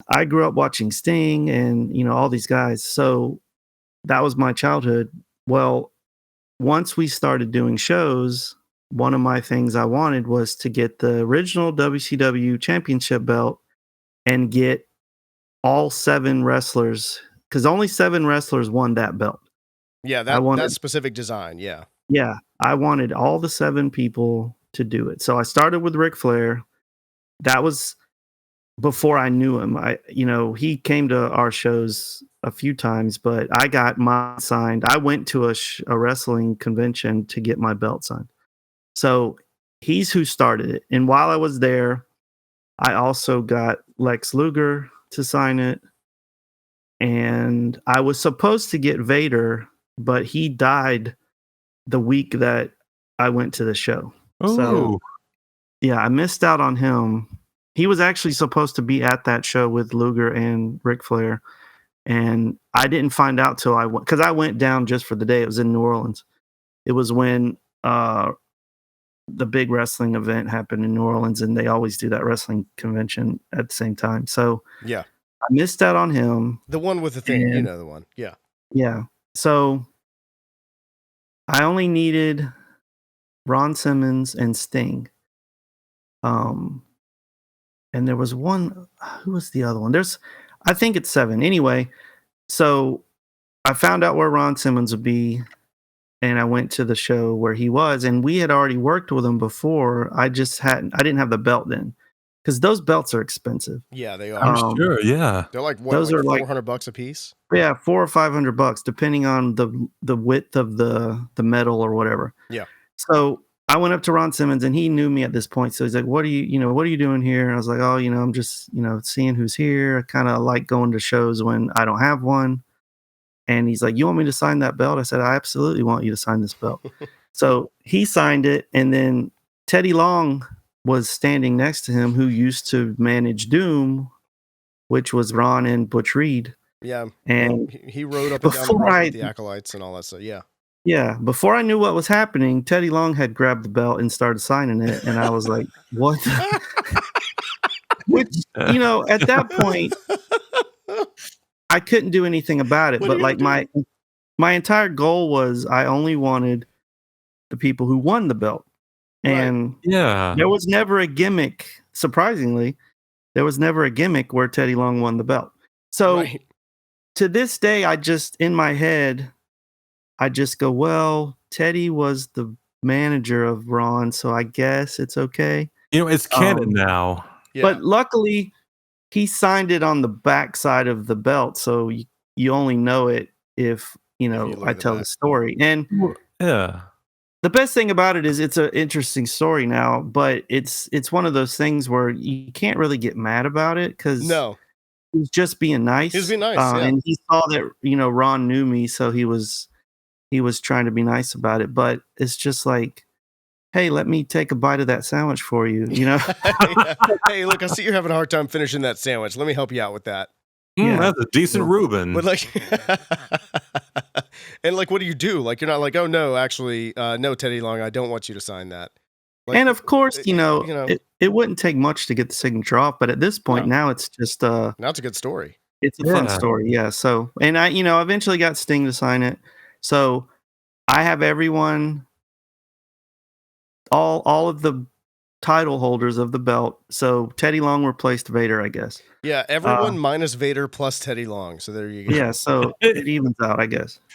I grew up watching Sting and, all these guys. So that was my childhood. Well, once we started doing shows, one of my things I wanted was to get the original WCW championship belt and get all 7 wrestlers, because only 7 wrestlers won that belt. Yeah, that specific design, yeah. Yeah, I wanted all the 7 people to do it. So I started with Ric Flair. That was before I knew him. He came to our shows a few times, but I got mine signed. I went to a wrestling convention to get my belt signed. So he's who started it. And while I was there, I also got Lex Luger to sign it. And I was supposed to get Vader, but he died the week that I went to the show. Ooh. So yeah, I missed out on him. He was actually supposed to be at that show with Luger and Ric Flair. And I didn't find out till I went, because I went down just for the day. It was in New Orleans. It was when the big wrestling event happened in New Orleans, and they always do that wrestling convention at the same time. So yeah, I missed out on him. The one with the thing, the one. Yeah. Yeah. So I only needed Ron Simmons and Sting. And there was one, who was the other one? I think it's 7. Anyway, so I found out where Ron Simmons would be, and I went to the show where he was, and we had already worked with him before. I didn't have the belt then, because those belts are expensive. Yeah, they are. I'm sure, yeah. They're like, what, those like are $400 a piece? Yeah, $400 or $500, depending on the width of the metal or whatever. Yeah. So I went up to Ron Simmons, and he knew me at this point. So he's like, what are you doing here? And I was like, oh, I'm just, seeing who's here. I kind of like going to shows when I don't have one. And he's like, you want me to sign that belt? I said, I absolutely want you to sign this belt. So he signed it. And then Teddy Long was standing next to him, who used to manage Doom, which was Ron and Butch Reed. Yeah. And he rode up and down the road with the acolytes and all that stuff. Yeah. Yeah, before I knew what was happening, Teddy Long had grabbed the belt and started signing it, and I was like, "What?" Which, at that point, I couldn't do anything about it. But like my entire goal was, I only wanted the people who won the belt, and there was never a gimmick. Surprisingly, there was never a gimmick where Teddy Long won the belt. So to this day, in my head, I just go, well, Teddy was the manager of Ron, so I guess it's okay. It's canon now. Yeah. But luckily, he signed it on the back side of the belt, so you only know it if I tell the story. And yeah, the best thing about it is it's an interesting story now, but it's one of those things where you can't really get mad about it, because he was just being nice. He was being nice, and he saw that Ron knew me, so he was trying to be nice about it. But it's just like, hey, let me take a bite of that sandwich for you, Hey, look, I see you're having a hard time finishing that sandwich. Let me help you out with that. That's a decent Reuben. But like, and like, what do you do? Like, you're not like, oh no, actually, no, Teddy Long, I don't want you to sign that. Like, and of course, it wouldn't take much to get the signature off. But at this point, now it's just now it's a good story. It's a fun story, yeah. So, and I, eventually got Sting to sign it. So I have everyone, all of the title holders of the belt. So Teddy Long replaced Vader, I guess. Yeah, everyone minus Vader plus Teddy Long. So there you go. Yeah, so it evens out, I guess.